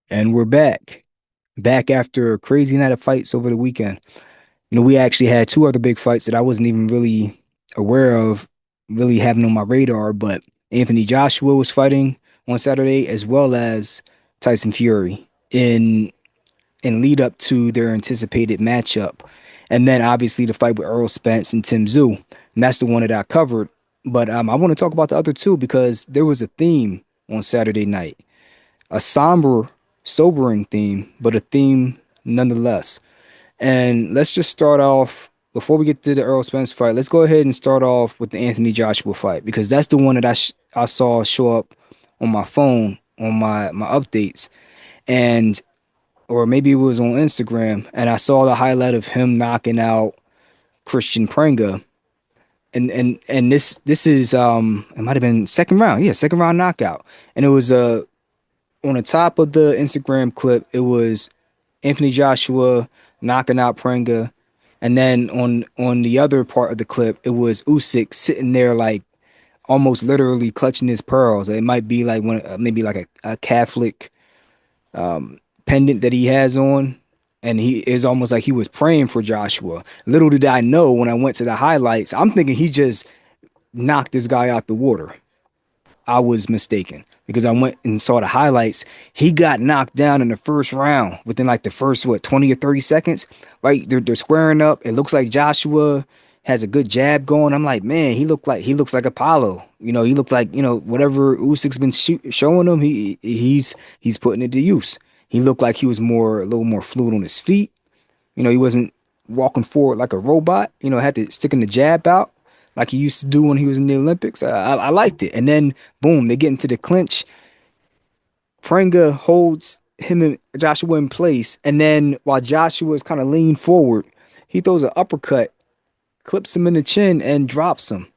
And we're back after a crazy night of fights over the weekend. We actually had two other big fights that I wasn't even really aware of, really having on my radar. But Anthony Joshua was fighting on Saturday, as well as Tyson Fury in lead up to their anticipated matchup. And then obviously the fight with Earl Spence and Tszyu. And that's the one that I covered. But I want to talk about the other two because there was a theme on Saturday night, a somber, sobering theme, but a theme nonetheless. And let's just start off before we get to the Earl Spence fight. Let's go ahead and start off with the Anthony Joshua fight because that's the one that I saw show up on my phone on my updates, and or maybe it was on Instagram, and I saw the highlight of him knocking out Christian Prenga. And this is it might have been second round, yeah, second round knockout, and it was on the top of the Instagram clip, it was Anthony Joshua knocking out Prenga, and then on the other part of the clip, it was Usyk sitting there like almost literally clutching his pearls. It might be like one, maybe like a Catholic pendant that he has on, and he is almost like he was praying for Joshua. Little did I know when I went to the highlights, I'm thinking he just knocked this guy out the water. I was mistaken because I went and saw the highlights. He got knocked down in the first round within like the first, what, 20 or 30 seconds, right? They're squaring up. It looks like Joshua has a good jab going. I'm like, man, he looks like Apollo. He looks like, whatever Usyk's been showing him, he's putting it to use. He looked like he was a little more fluid on his feet. He wasn't walking forward like a robot. Had to sticking the jab out like he used to do when he was in the Olympics. I liked it. And then boom, they get into the clinch. Prenga holds him and Joshua in place, and then while Joshua is kind of leaned forward, he throws an uppercut, clips him in the chin, and drops him.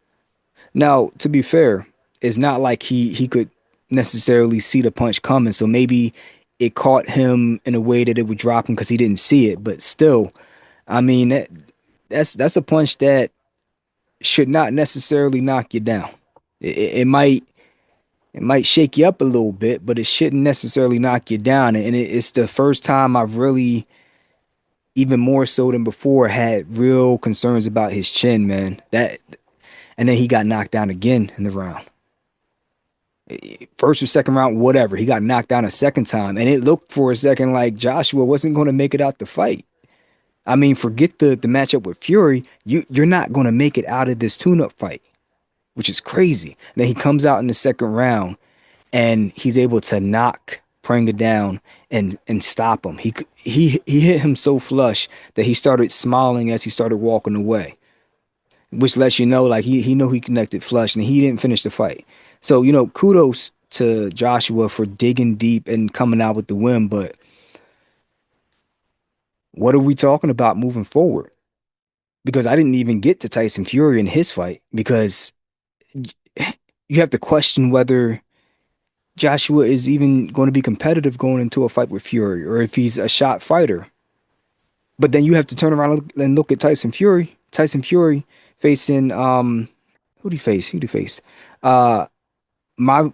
Now, to be fair, it's not like he could necessarily see the punch coming, so maybe it caught him in a way that it would drop him because he didn't see it. But still, I mean that's a punch that should not necessarily knock you down. It might shake you up a little bit, but it shouldn't necessarily knock you down. And it's the first time I've really, even more so than before, had real concerns about his chin, man. And then he got knocked down again in the round. First or second round, whatever. He got knocked down a second time, and it looked for a second like Joshua wasn't going to make it out the fight. I mean, forget the matchup with Fury. You're not going to make it out of this tune-up fight, which is crazy. And then he comes out in the second round and he's able to knock Prenga down and stop him. He hit him so flush that he started smiling as he started walking away, which lets you know like he know he connected flush and he didn't finish the fight. So kudos to Joshua for digging deep and coming out with the win. But what are we talking about moving forward? Because I didn't even get to Tyson Fury in his fight because you have to question whether Joshua is even going to be competitive going into a fight with Fury or if he's a shot fighter. But then you have to turn around and look at Tyson Fury. Tyson Fury facing who'd he face? Who'd he face? Uh my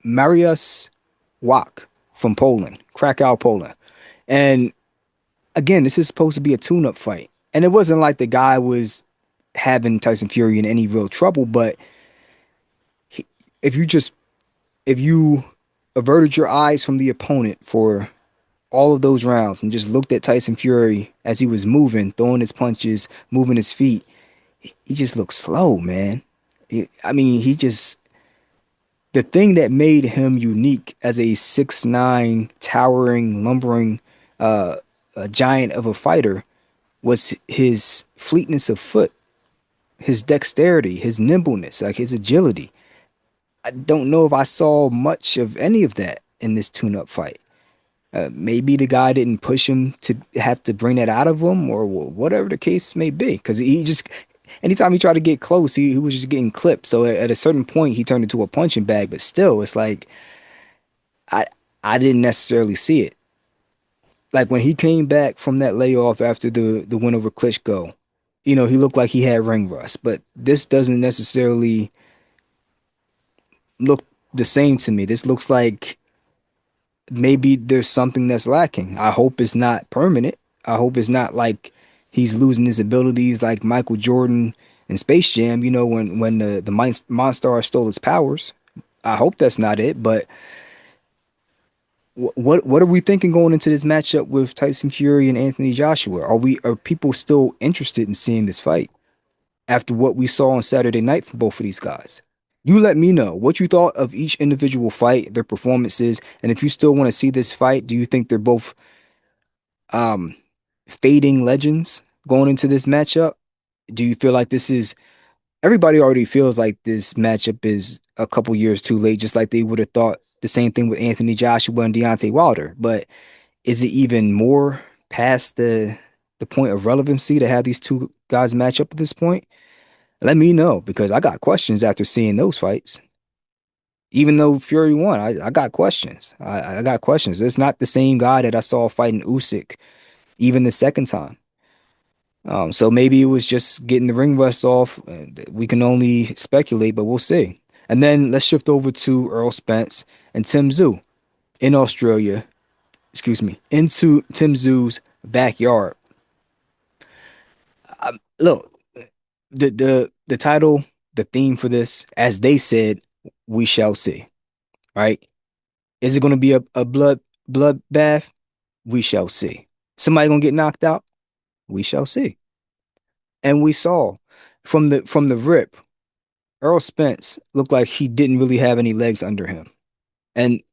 Mariusz Wach from Poland, Krakow, Poland. And again, this is supposed to be a tune-up fight. And it wasn't like the guy was having Tyson Fury in any real trouble, but he, if you just if you averted your eyes from the opponent for all of those rounds and just looked at Tyson Fury as he was moving, throwing his punches, moving his feet, he just looked slow, man. I mean, the thing that made him unique as a 6'9", towering, lumbering a giant of a fighter was his fleetness of foot, his dexterity, his nimbleness, like his agility. I don't know if I saw much of any of that in this tune-up fight. Maybe the guy didn't push him to have to bring that out of him, or whatever the case may be. Because he just, anytime he tried to get close, he was just getting clipped. So at a certain point, he turned into a punching bag. But still, it's like I I didn't necessarily see it. Like when he came back from that layoff after the win over Klitschko, he looked like he had ring rust. But this doesn't necessarily look the same to me. This looks like maybe there's something that's lacking. I hope it's not permanent. I hope it's not like he's losing his abilities like Michael Jordan in Space Jam, when the Monstar stole his powers. I hope that's not it, but what are we thinking going into this matchup with Tyson Fury and Anthony Joshua? Are people still interested in seeing this fight after what we saw on Saturday night from both of these guys? You let me know what you thought of each individual fight, their performances, and if you still want to see this fight, do you think they're both um fading legends going into this matchup? Do you feel like this is everybody already feels like this matchup is a couple years too late, just like they would have thought the same thing with Anthony Joshua and Deontay Wilder. But is it even more past the point of relevancy to have these two guys match up at this point? Let me know because I got questions after seeing those fights. Even though Fury won, I got questions. I got questions. It's not the same guy that I saw fighting Usyk even the second time. So maybe it was just getting the ring rust off. We can only speculate, but we'll see. And then let's shift over to Earl Spence and Tim Tszyu in Australia. Excuse me, into Tim Tszyu's backyard. Look, the title, the theme for this, as they said, we shall see. Right? Is it going to be a bloodbath? We shall see. Somebody gonna get knocked out? We shall see. And we saw from the rip, Earl Spence looked like he didn't really have any legs under him. And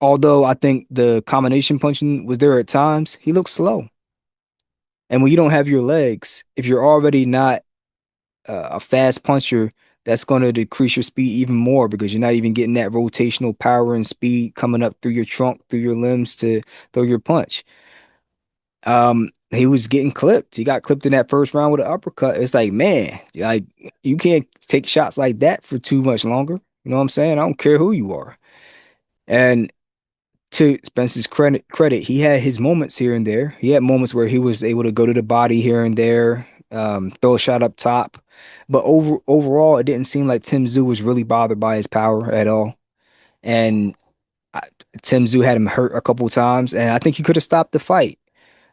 although I think the combination punching was there at times, he looked slow. And when you don't have your legs, if you're already not a fast puncher, that's going to decrease your speed even more because you're not even getting that rotational power and speed coming up through your trunk, through your limbs to throw your punch. He was getting clipped. He got clipped in that first round with an uppercut. It's like, man, like you can't take shots like that for too much longer. You know what I'm saying? I don't care who you are. And to Spence's credit, he had his moments here and there. He had moments where he was able to go to the body here and there, throw a shot up top. But overall, it didn't seem like Tim Tszyu was really bothered by his power at all. And I, Tim Tszyu had him hurt a couple times, and I think he could have stopped the fight.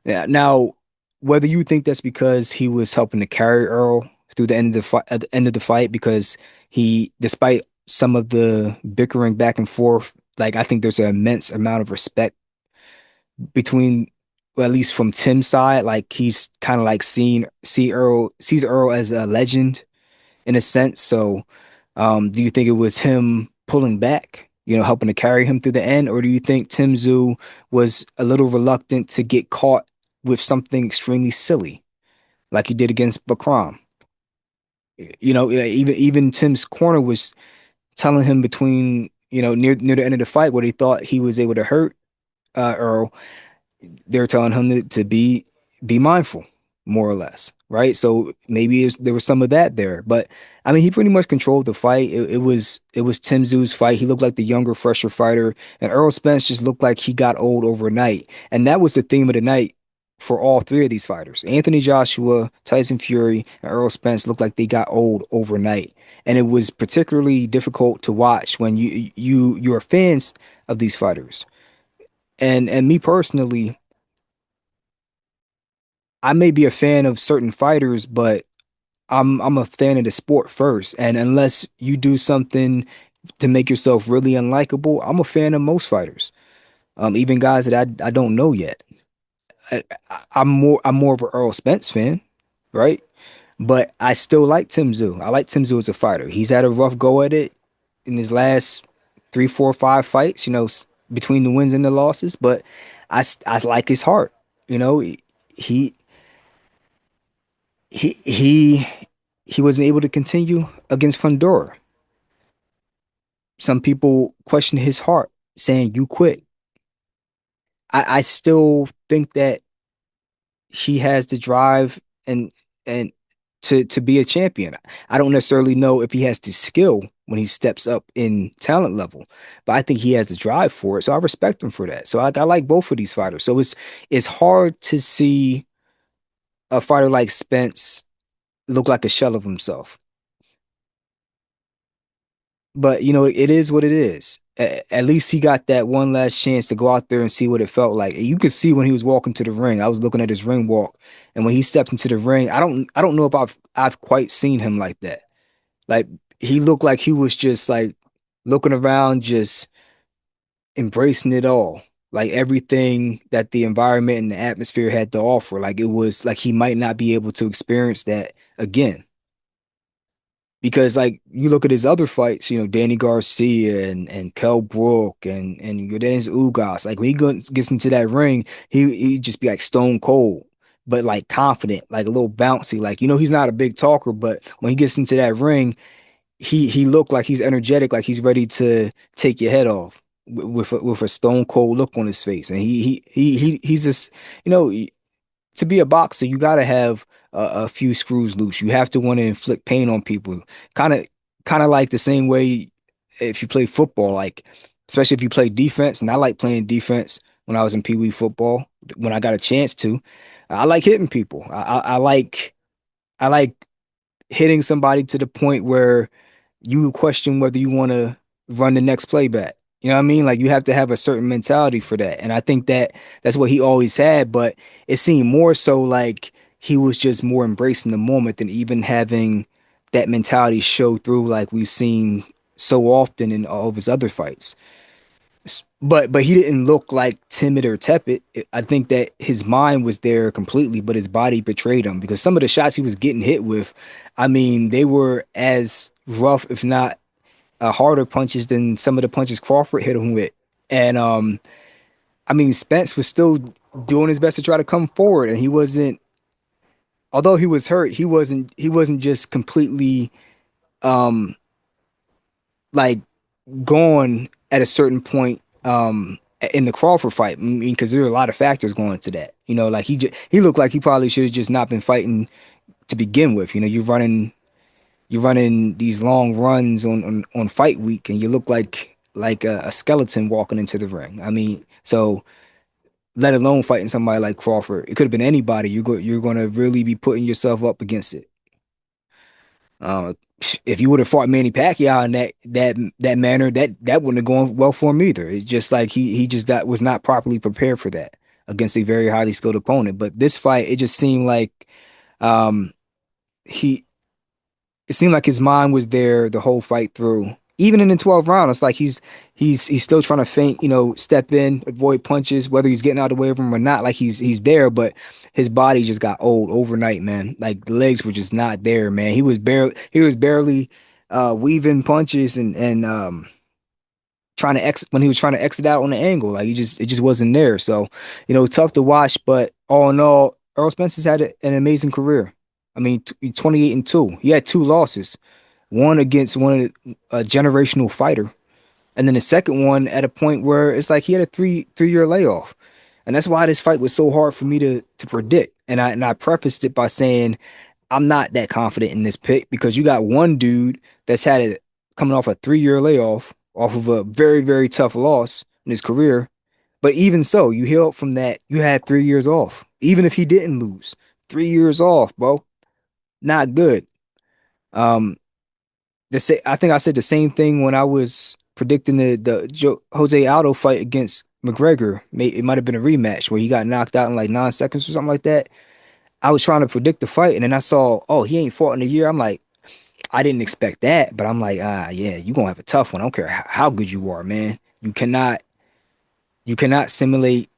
Yeah. Now, whether you think that's because he was helping to carry Earl through the end of the fight, at the end of the fight, because despite some of the bickering back and forth, like I think there's an immense amount of respect between, well, at least from Tim's side, like he's kind of like sees Earl as a legend in a sense. So, do you think it was him pulling back, helping to carry him through the end, or do you think Tim Tszyu was a little reluctant to get caught with something extremely silly, like he did against Bakram? Even Tim's corner was telling him between, near the end of the fight, where he thought he was able to hurt Earl. They're telling him to be mindful, more or less, right? So maybe there was some of that there, but I mean, he pretty much controlled the fight. It was Tim Tszyu's fight. He looked like the younger, fresher fighter, and Earl Spence just looked like he got old overnight. And that was the theme of the night for all three of these fighters. Anthony Joshua, Tyson Fury, and Earl Spence looked like they got old overnight. And it was particularly difficult to watch when you're fans of these fighters. And me personally, I may be a fan of certain fighters, but I'm a fan of the sport first. And unless you do something to make yourself really unlikable, I'm a fan of most fighters. Even guys that I don't know yet. I'm more of an Earl Spence fan, right? But I still like Tim Tszyu. I like Tim Tszyu as a fighter. He's had a rough go at it in his last three, four, five fights, between the wins and the losses. But I like his heart. You know, he he he he wasn't able to continue against Fundora. Some people question his heart, saying you quit. I still think that he has the drive and to be a champion. I don't necessarily know if he has the skill when he steps up in talent level, but I think he has the drive for it. So I respect him for that. So I like both of these fighters. So it's hard to see a fighter like Spence look like a shell of himself. but it is what it is. At least he got that one last chance to go out there and see what it felt like. You could see when he was walking to the ring. I was looking at his ring walk, and when he stepped into the ring, I don't know if I've quite seen him like that. Like he looked like he was just like looking around, just embracing it all. Like everything that the environment and the atmosphere had to offer. Like it was like he might not be able to experience that again. Because like you look at his other fights, Danny Garcia and Kell Brook and Yordenis Ugas, like when gets into that ring, he just be like stone cold, but like confident, like a little bouncy. Like he's not a big talker, but when he gets into that ring, he looked like he's energetic, like he's ready to take your head off with a stone cold look on his face, and he's just you know to be a boxer, you got to have a few screws loose. You have to want to inflict pain on people. Kind of, kind of like the same way if you play football, like especially if you play defense. And I like playing defense when I was in Pee Wee football. When I got a chance to, I like hitting people. I like hitting somebody to the point where you question whether you want to run the next play back. You know what I mean? Like you have to have a certain mentality for that. And I think that's what he always had, but it seemed more so like he was just more embracing the moment than even having that mentality show through like we've seen so often in all of his other fights. But he didn't look like timid or tepid. I think that his mind was there completely, but his body betrayed him because some of the shots he was getting hit with, I mean, they were as rough, if not harder punches than some of the punches Crawford hit him with. And I mean, Spence was still doing his best to try to come forward, and he wasn't. Although he was hurt, he wasn't just completely um like gone at a certain point in the Crawford fight. I mean, because there were a lot of factors going into that. Like he looked like he probably should have just not been fighting to begin with. You're running these long runs on fight week, and you look like a skeleton walking into the ring. I mean, so let alone fighting somebody like Crawford, it could have been anybody. You're going to really be putting yourself up against it. Uh, if you would have fought Manny Pacquiao in that manner, that wouldn't have gone well for him either. It's just like he just was not properly prepared for that against a very highly skilled opponent. But this fight, it just seemed like um, he it seemed like his mind was there the whole fight through. Even in the 12th round, it's like he's still trying to feint, step in, avoid punches, whether he's getting out of the way of them or not. Like he's there, but his body just got old overnight, man. Like the legs were just not there, man. He was barely weaving punches and trying to exit when he was trying to exit out on the angle. Like it just wasn't there. So, tough to watch, but all in all, Earl Spence has had an amazing career. I mean, 28-2. He had two losses, one against a generational fighter, and then the second one at a point where it's like he had a three-year layoff. And that's why this fight was so hard for me to predict. And I prefaced it by saying I'm not that confident in this pick because you got one dude that's had it coming off a 3-year layoff off of a very, very tough loss in his career. But even so, you healed from that. You had 3 years off. Even if he didn't lose, 3 years off, bro. Not good. Um, I think I said the same thing when I was predicting the Jose Aldo fight against McGregor. It might have been a rematch where he got knocked out in like 9 seconds or something like that. I was trying to predict the fight, and then I saw, oh, he ain't fought in a year. I'm like, I didn't expect that, but I'm like, yeah, you gonna have a tough one. I don't care how good you are, man. You cannot simulate.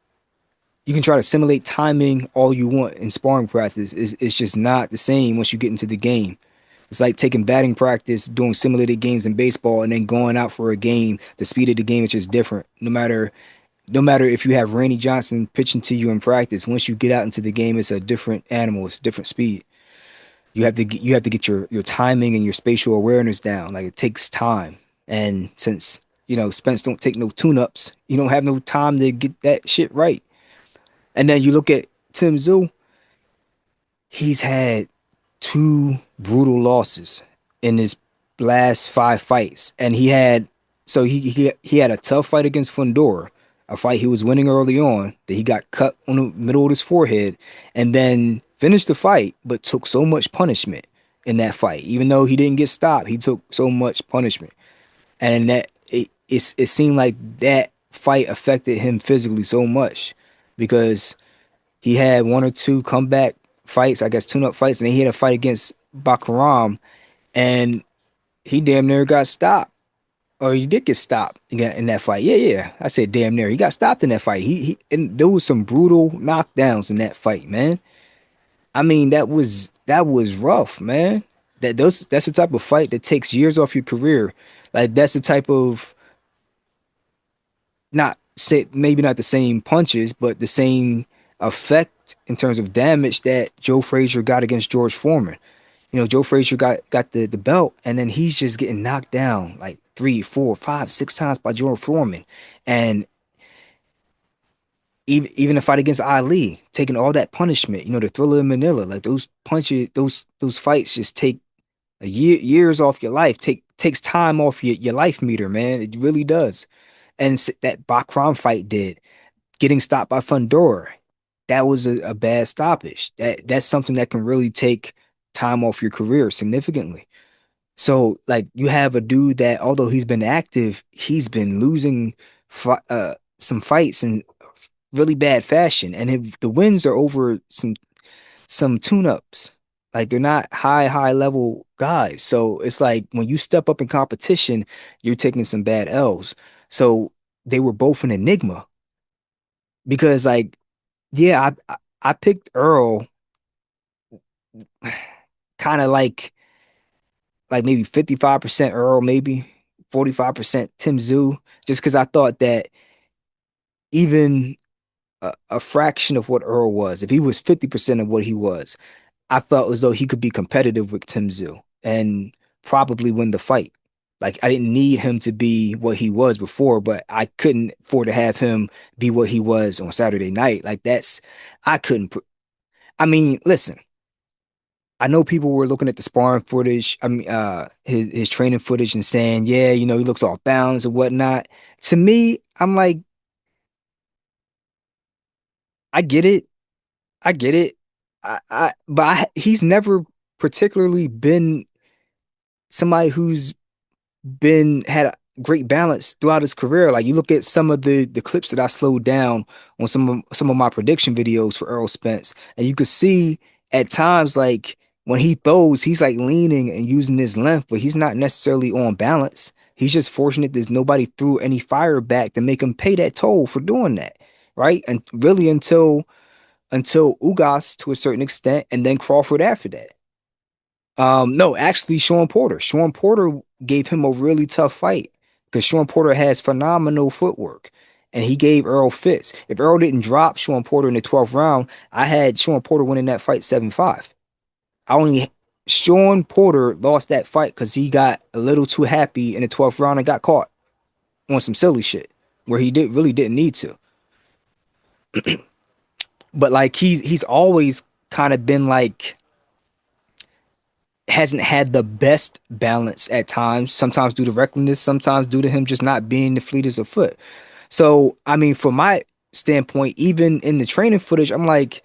You can try to simulate timing all you want in sparring practice. It's just not the same once you get into the game. It's like taking batting practice, doing simulated games in baseball, and then going out for a game. The speed of the game is just different. No matter if you have Randy Johnson pitching to you in practice, once you get out into the game, it's a different animal. It's a different speed. You have to get your timing and your spatial awareness down. Like it takes time. And since Spence don't take no tune-ups, you don't have no time to get that shit right. And then you look at Tszyu, he's had two brutal losses in his last five fights, and he had a tough fight against Fundora, a fight he was winning early on that he got cut on the middle of his forehead, and then finished the fight, but took so much punishment in that fight. Even though he didn't get stopped, he took so much punishment. and it seemed like that fight affected him physically so much because he had one or two comeback fights, I guess tune-up fights, and then he had a fight against Bakaram, and he damn near got stopped. Or he did get stopped in that fight. Yeah, yeah. I said damn near. He got stopped in that fight. He and there was some brutal knockdowns in that fight, man. I mean, that was rough, man. That's the type of fight that takes years off your career. Like that's the type of not say maybe not the same punches, but the same effect in terms of damage that Joe Frazier got against George Foreman. Joe Frazier got the belt, and then he's just getting knocked down like three, four, five, six times by George Foreman. And even the fight against Ali, taking all that punishment, the Thriller in Manila, like those punches, those fights just take years off your life, takes time off your life meter, man. It really does. And that Bakram fight did, getting stopped by Fundora, that was a bad stoppage. That's something that can really take time off your career significantly. So like you have a dude that although he's been active, he's been losing some fights in really bad fashion, and the wins are over some tune-ups. Like they're not high level guys. So it's like when you step up in competition, you're taking some bad L's. So they were both an enigma because like yeah, I picked Earl kind of like maybe 55% Earl, maybe 45% Tszyu, just because I thought that even a fraction of what Earl was, if he was 50% of what he was, I felt as though he could be competitive with Tszyu and probably win the fight. Like I didn't need him to be what he was before, but I couldn't afford to have him be what he was on Saturday night. Like I couldn't. I mean, listen, I know people were looking at the sparring footage, I mean, his training footage and saying, yeah, he looks off balance and whatnot. To me, I'm like, I get it. I get it. He's never particularly been somebody who's been had a great balance throughout his career. Like you look at some of the clips that I slowed down on some of my prediction videos for Errol Spence, and you could see at times like when he throws, he's like leaning and using his length, but he's not necessarily on balance. He's just fortunate there's nobody threw any fire back to make him pay that toll for doing that, right? And really until Ugas to a certain extent, and then Crawford after that. No, actually, Sean Porter. Sean Porter gave him a really tough fight because Sean Porter has phenomenal footwork, and he gave Earl fits. If Earl didn't drop Sean Porter in the 12th round, I had Sean Porter winning that fight 7-5. I only Sean Porter lost that fight because he got a little too happy in the 12th round and got caught on some silly shit where he didn't need to. But like he's always kind of been like hasn't had the best balance at times, sometimes due to recklessness, sometimes due to him just not being the fleetest of foot. So, I mean, from my standpoint, even in the training footage, I'm like,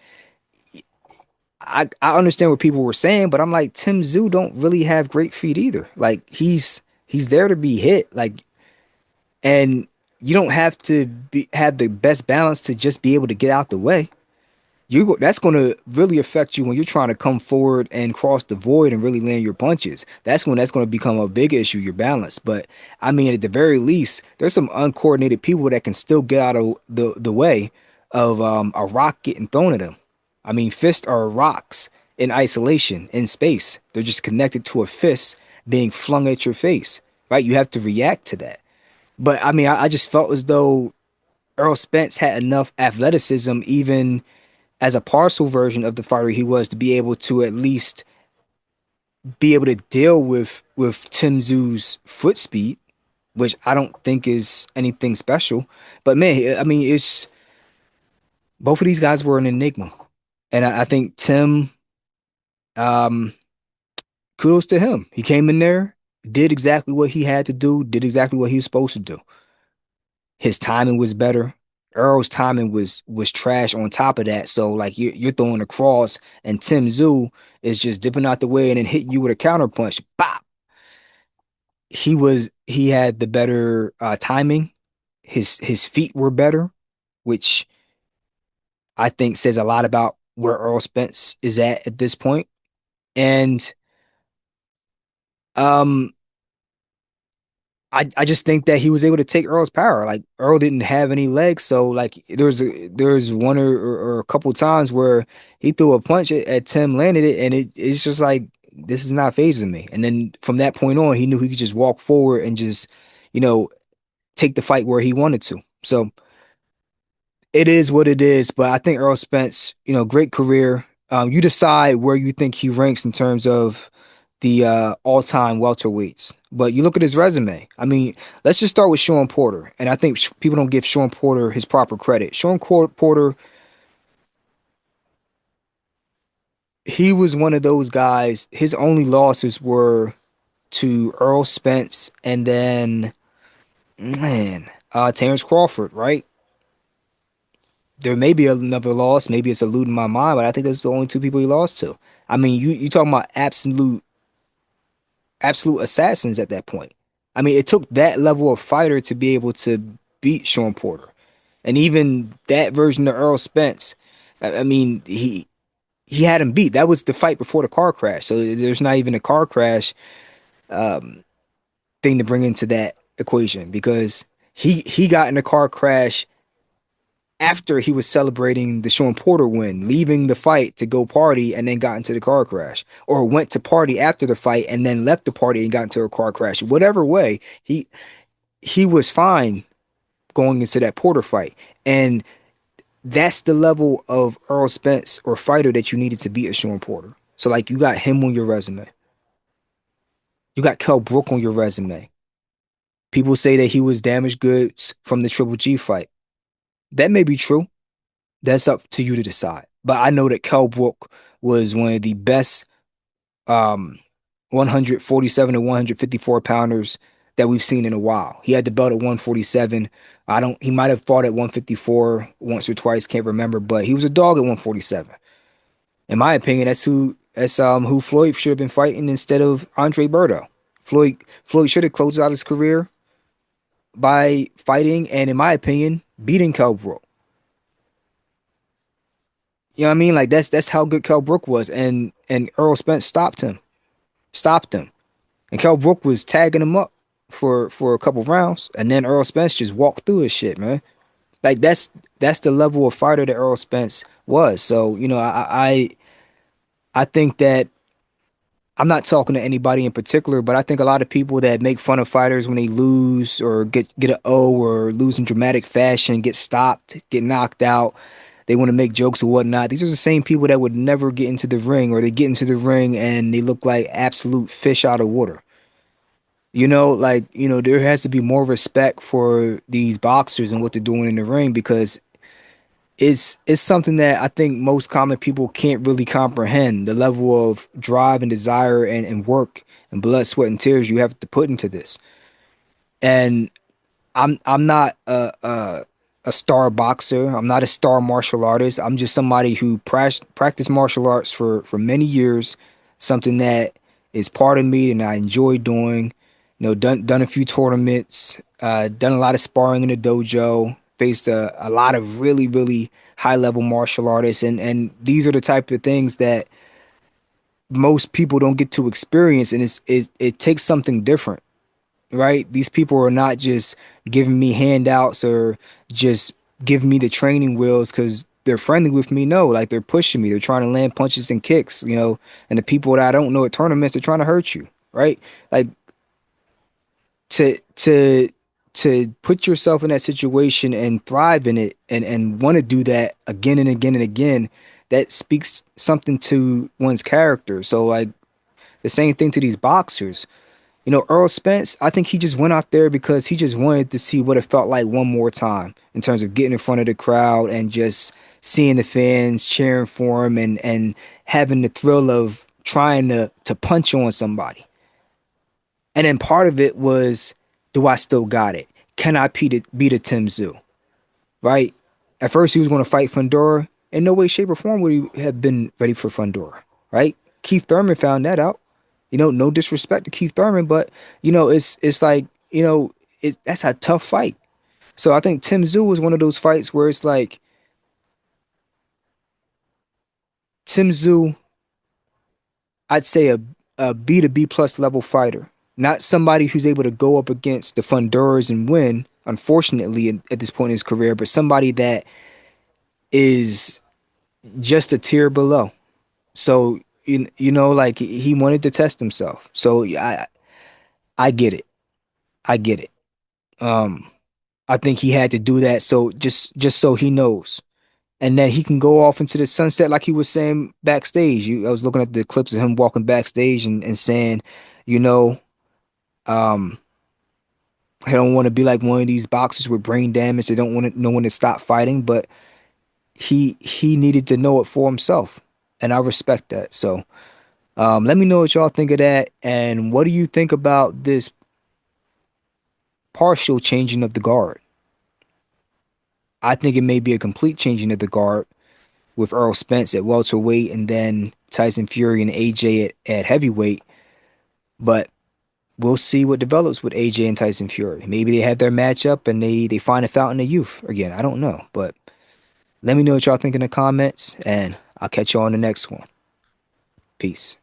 I understand what people were saying, but I'm like, Tszyu don't really have great feet either. Like he's there to be hit. Like, and you don't have to have the best balance to just be able to get out the way. That's going to really affect you when you're trying to come forward and cross the void and really land your punches. That's when that's going to become a big issue, your balance. But I mean, at the very least, there's some uncoordinated people that can still get out of the way of a rock getting thrown at them. I mean, fists are rocks in isolation in space. They're just connected to a fist being flung at your face, right? You have to react to that. But I mean, I just felt as though Earl Spence had enough athleticism, even as a partial version of the fighter he was, to be able to at least be able to deal with Tszyu's foot speed, which I don't think is anything special. But man, I mean, it's both of these guys were an enigma, and I think Tim, um, kudos to him. He came in there, did exactly what he had to do, did exactly what he was supposed to do. His timing was better. Earl's timing was trash on top of that. So like you're throwing a cross and Tszyu is just dipping out the way and then hitting you with a counter punch. Bop. he had the better timing. His feet were better, which I think says a lot about where Earl Spence is at this point. And um I just think that he was able to take Earl's power. Like Earl didn't have any legs, so like there was one or a couple times where he threw a punch at Tim, landed it, and it's just like this is not phasing me. And then from that point on, he knew he could just walk forward and just, you know, take the fight where he wanted to. So it is what it is, but I think Earl Spence, great career. You decide where you think he ranks in terms of the all-time welterweights. But you look at his resume. I mean, let's just start with Sean Porter, and I think people don't give Sean Porter his proper credit. Porter, he was one of those guys. His only losses were to Earl Spence and then, man, Terrence Crawford, right? There may be another loss. Maybe it's eluding my mind, but I think those are the only two people he lost to. I mean, you talking about absolute assassins at that point. I mean, it took that level of fighter to be able to beat Sean Porter, and even that version of Earl Spence. I mean, he had him beat. That was the fight before the car crash. So there's not even a car crash um, thing to bring into that equation because he got in a car crash after he was celebrating the Sean Porter win, leaving the fight to go party and then got into the car crash, or went to party after the fight and then left the party and got into a car crash. Whatever way, he was fine going into that Porter fight. And that's the level of Earl Spence or fighter that you needed to beat a Sean Porter. So like you got him on your resume. You got Kell Brook on your resume. People say that he was damaged goods from the Triple G fight. That may be true. That's up to you to decide. But I know that Kell Brook was one of the best um 147 to 154 pounders that we've seen in a while. He had the belt at 147. He might have fought at 154 once or twice, can't remember, but he was a dog at 147. In my opinion, that's who Floyd should have been fighting instead of Andre Berto. Floyd should have closed out his career by fighting and in my opinion, beating Kell Brook. You know what I mean? Like that's how good Kell Brook was, and Earl Spence stopped him, and Kell Brook was tagging him up for a couple rounds, and then Earl Spence just walked through his shit, man. Like that's the level of fighter that Earl Spence was. So I think that I'm not talking to anybody in particular, but I think a lot of people that make fun of fighters when they lose or get an O or lose in dramatic fashion, get stopped, get knocked out. They want to make jokes or whatnot. These are the same people that would never get into the ring, or they get into the ring and they look like absolute fish out of water. There has to be more respect for these boxers and what they're doing in the ring because it's something that I think most common people can't really comprehend the level of drive and desire and work and blood, sweat, and tears you have to put into this. And I'm not a star boxer. I'm not a star martial artist. I'm just somebody who practiced martial arts for many years, something that is part of me and I enjoy doing. Done a few tournaments, done a lot of sparring in the dojo, faced a lot of really, really high level martial artists, and these are the type of things that most people don't get to experience, and it takes something different, right? These people are not just giving me handouts or just giving me the training wheels because they're friendly with me. No, like they're pushing me. They're trying to land punches and kicks, and the people that I don't know at tournaments, they're trying to hurt you, right? Like to to to put yourself in that situation and thrive in it and want to do that again and again and again, that speaks something to one's character. So like the same thing to these boxers. Earl Spence, I think he just went out there because he just wanted to see what it felt like one more time in terms of getting in front of the crowd and just seeing the fans cheering for him and having the thrill of trying to punch on somebody. And then part of it was, do I still got it? Can I beat a Tszyu? Right? At first, he was going to fight Fundora. In no way, shape, or form would he have been ready for Fundora. Right? Keith Thurman found that out. No disrespect to Keith Thurman, but it's like, that's a tough fight. So I think Tim Tszyu was one of those fights where it's like Tim Tszyu, I'd say a B to B plus level fighter, not somebody who's able to go up against the Funders and win. Unfortunately, at this point in his career, but somebody that is just a tier below. So like he wanted to test himself. So I get it. I get it. Um, I think he had to do that so just so he knows. And then he can go off into the sunset like he was saying backstage. I was looking at the clips of him walking backstage and saying, you know, um, I don't want to be like one of these boxers with brain damage. They don't want to know when to stop fighting, but he needed to know it for himself. And I respect that. So let me know what y'all think of that. And what do you think about this partial changing of the guard? I think it may be a complete changing of the guard with Earl Spence at welterweight and then Tyson Fury and AJ at heavyweight. But we'll see what develops with AJ and Tyson Fury. Maybe they have their matchup and they find a fountain of youth again. I don't know. But let me know what y'all think in the comments, and I'll catch you on the next one. Peace.